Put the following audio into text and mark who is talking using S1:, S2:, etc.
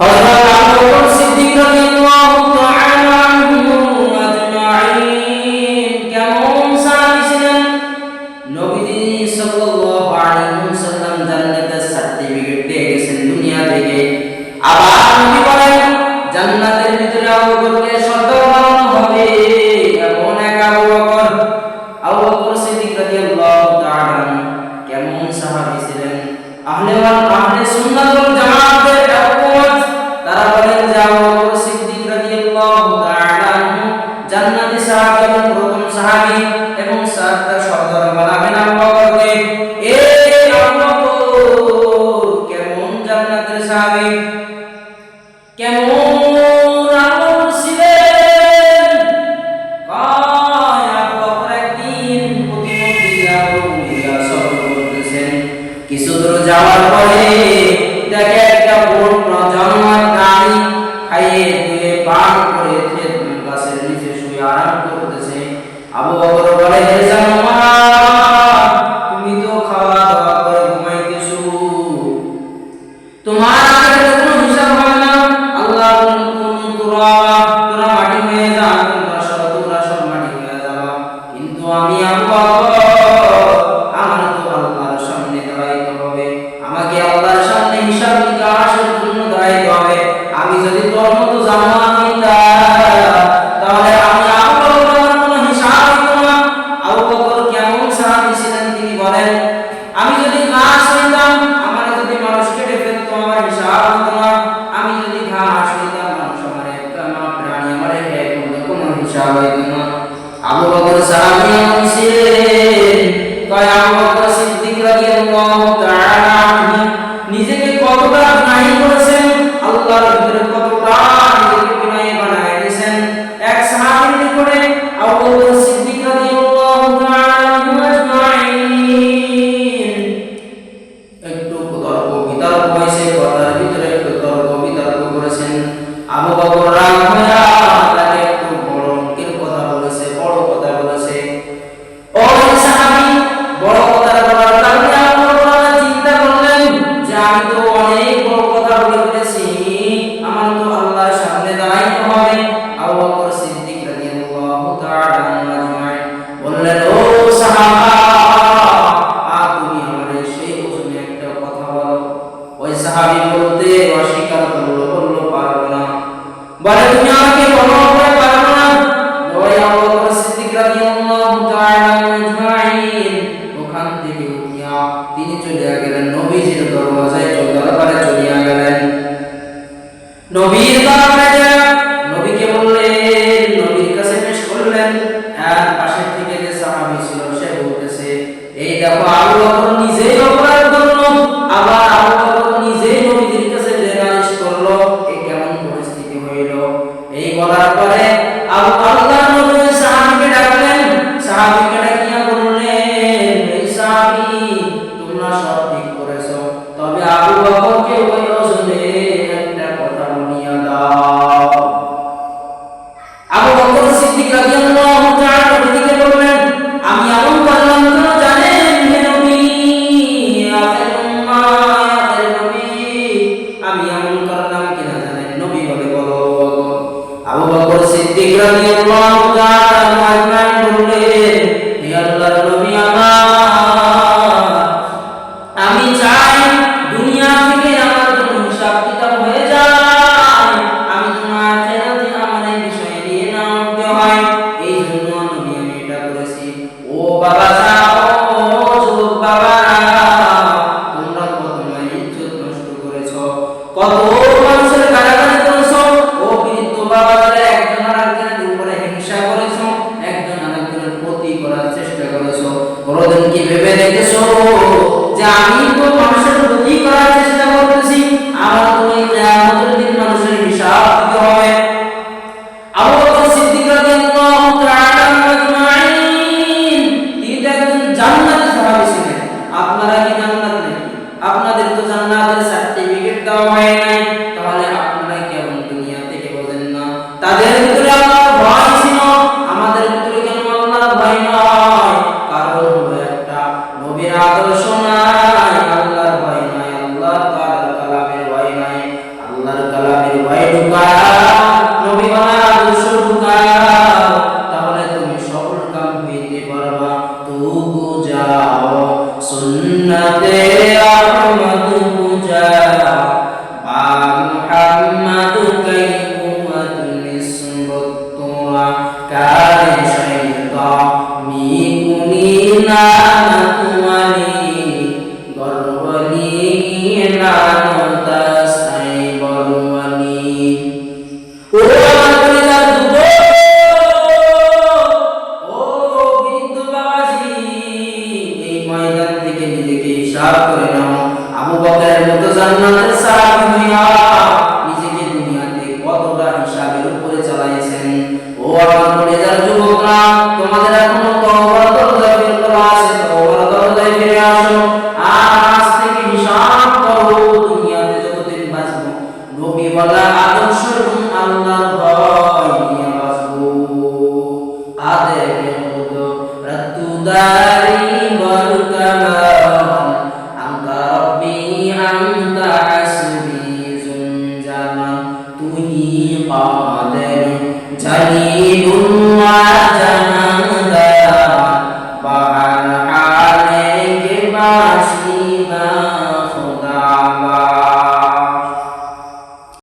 S1: হযরত আবু বকর সিদ্দিক রাদিয়াল্লাহু তাআলা আনহু আজমাইন কেমন সাহাবী ছিলেন? নবীজি সাল্লাল্লাহু আলাইহি ওয়াসাল্লাম জান্নাতের সার্টিফিকেট দিয়ে গেছেন দুনিয়া থেকে। আবার নবী বলেন জান্নাতের ভিতরে আবু বকরকে সর্দার বানানো হবে। এমন এক আবু বকর সিদ্দিক রাদিয়াল্লাহু তাআলা কেমন সাহাবী ছিলেন? আহলে সুন্নাত ওয়াল জামাতের একমত। তারা বলেন যে আবু বকর সিদ্দিক রাদিয়াল্লাহু তাআলা জান্নাতি সাহাবী এবং প্রথম সাহাবী এবং তার সর্দার বানাবেন আবু বকরকে। এই আবু বকর কেমন জান্নাতের সাহাবী, কেমন আবু বকর ছিলেন? আবু বকর একদিন প্রতিমন্ত্রী সফর করতেছেন। কিছু দূর যাওয়ার পরে দেখে একটা বড় জানোয়ার গাড়ি খাইয়ে দিয়ে পান করে গাছের নিচে শুয়ে আরাম করতেছে। আবু বকর বলে, হে জানোয়ার, তুমি তো খাওয়া দাওয়া করে ঘুমাইতেছো, তোমার আখেরাতে কোনো হিসাব হবে না। আল্লাহ তোরা মাটি হয়ে যা, তোরা সব মাটি হয়ে যাবা। কিন্তু আমি আবু বকর, আমার তো আল্লাহর সামনে দাঁড়াইতে হবে, আমাকে আল্লাহর সামনে হিসাব নিকাশের জন্য দাঁড়াইতে হবে। আমি যদি তোর মতো জানোয়ার হইতাম তাহলে আমি আবু বকর আমার কোনো হিসাব হইতো না। আবু বকর কেমন সাহাবী ছিলেন তিনি বলেন, আমি যদি গাছ হইতাম, আমার যদি মানুষ কেটে ফেলতো, আমার হিসাব হতো না। আমি যদি ঘাস হইতাম, মানুষ আমার প্রাণী আমার খেয়ে ফেলতো, কোনো হিসাব হইতো না। আবু বকর সাহাবী এমন ছিলেন। কয় আবু বকর সিদ্দিক রাদিয়াল্লাহু তাআলা আনহু নিজেকে কতটা বিনয়ী করেছেন, আল্লাহর ভিতরে কতটা নিজেকে বিনয়ী বানায় দিয়েছেন। এক সাহাবীর নিকটে আবু বকর সিদ্দিক রাদিয়াল্লাহু তাআলা আনহু আজমাইন একটু তর্ক বিতর্ক হয়েছে, কথার ভিতরে একটু তর্ক বিতর্ক করেছেন। আবু বকর রাগ হয়ে তাকে একটু বড় অঙ্কের কথা বলেছে, বড় কথা বলেছে। ওই সাহাবী বড় কথা বলার কারণে আবু বকর চিন্তা করলেন যে আমি তো অনেক বড় কথা বলে ফেলেছি, আমার তো আল্লাহর সামনে দাঁড়াইতে হবে। আবু বকর সিদ্দিক রাদিয়াল্লাহু তাআলা আজমাইন বললেন, ও সাহাবা, তুমি আমাদের সেই ওজনে একটা কথা বলো। ওই সাহাবী বলতে অস্বীকার করলো, বললো পারবো না। বলে, তুমি আমাকে বলো, বলে পারবো না। ওই আবু বকর সিদ্দিক রাদিয়াল্লাহু তাআলা আজমাইন ওখান থেকে উঠিয়া তিনি চলে গেলেন নবীজির দরবারে চলে গেলেন। নবীর দরবারে নবীকে বললেন, নবীর কাছে পেশ করলেন। আর পাশে থেকে যে সাহাবী ছিল সে বলতেছে, এই দেখো আবু বকর নিজেই অপরাধ করলো, আবার আবু বকর নিজেই নবীর কাছে যে নালিশ করলো, এই কেমন পরিস্থিতি হইল। এই বলার পরে আল্লাহর নবী সাহাবীকে ডাকলেন। সাহাবীকে ডাকিয়া বললেন, এই সাহাবী, তোমরা সব ঠিক করেছো, তবে আবু বকরকে ওই ওজনে একটা কথা বলিয়া দাও। আবু বকর সিদ্দিক রাদিয়াল্লাহু তাআলা নবীকে বললেন, আমি এমন করলাম কেন জানেন হে নবী, আমি এমন করলাম কিনা জানেন? নবী বলে, বলো। আবু বকর সিদ্দিক রাদিয়াল্লাহু তাআলা আজমাইন বললেন, হে আল্লাহর নবী আমার, আমি চাই দুনিয়া থেকে আমার জন্য হিসাব কিতাব হয়ে যায়, আমি তোমার আখিরাতে আমার এই বিষয়ে নিয়ে না উঠতে হয়, এই জন্য নবী আমি এটা করেছি। ও বাবা যাও, ও যুবক বাবারা, তোমরা কত মায়ের ইজ্জত নষ্ট করেছো, কত মানুষের গালাগালি করেছো, ও বৃদ্ধ বাবারা একজন আরেকজনের উপরে হিংসা করেছো, একজন আরেকজনের ক্ষতি করার চেষ্টা করেছো। কোনদিন কি ভেবে দেখেছো যে আমি তো মানুষের ক্ষতি করার চেষ্টা করতেছি, আমার তো এই কিয়ামতের দিন মানুষের হিসাব দিতে হবে। আবু বকর সিদ্দিক রাদিয়াল্লাহু তাআলা আজমাইন তিনি একজন জান্নাতি সাহাবী ছিলেন। আপনারা কি জান্নাত নেই? আপনাদের তো জান্নাতের সার্টিফিকেট দেওয়া হয় নাই, তাহলে আপনারা কেমন দুনিয়া থেকে বলেন না? তাদের ভিতরে আল্লাহর ভয় ছিল, আমাদের ভিতরে কেন আল্লাহর ভয় নয়? কারণ হলো একটা, নবীর আদর্শ নাই, আল্লাহর ভয় নাই, আল্লাহর কালামের ভয় নাই, আল্লাহর কালাম محمد كيفوة السبطرة كان شيطاني كنينا نتواني غروني نانوتاس أي غروني আবু বকরের মতো জান্নাতের সাহাবী হইয়া নিজেকে দুনিয়াতে কতটা হিসাবের উপরে চালাইছেন। ও আমার কলিজার যুবকরা, তোমাদের এখনো তওবার দরজা খোলা আছে, তওবার দরজায় ফিরে আসো আর আজ থেকে হিসাব করো। দুনিয়াতে যতদিন বাঁচবো নবী বলা আদর্শ এবং আল্লাহর ভয় নিয়ে বাঁচবো। আদেব খুদ রাতুদারি বরকামা জানি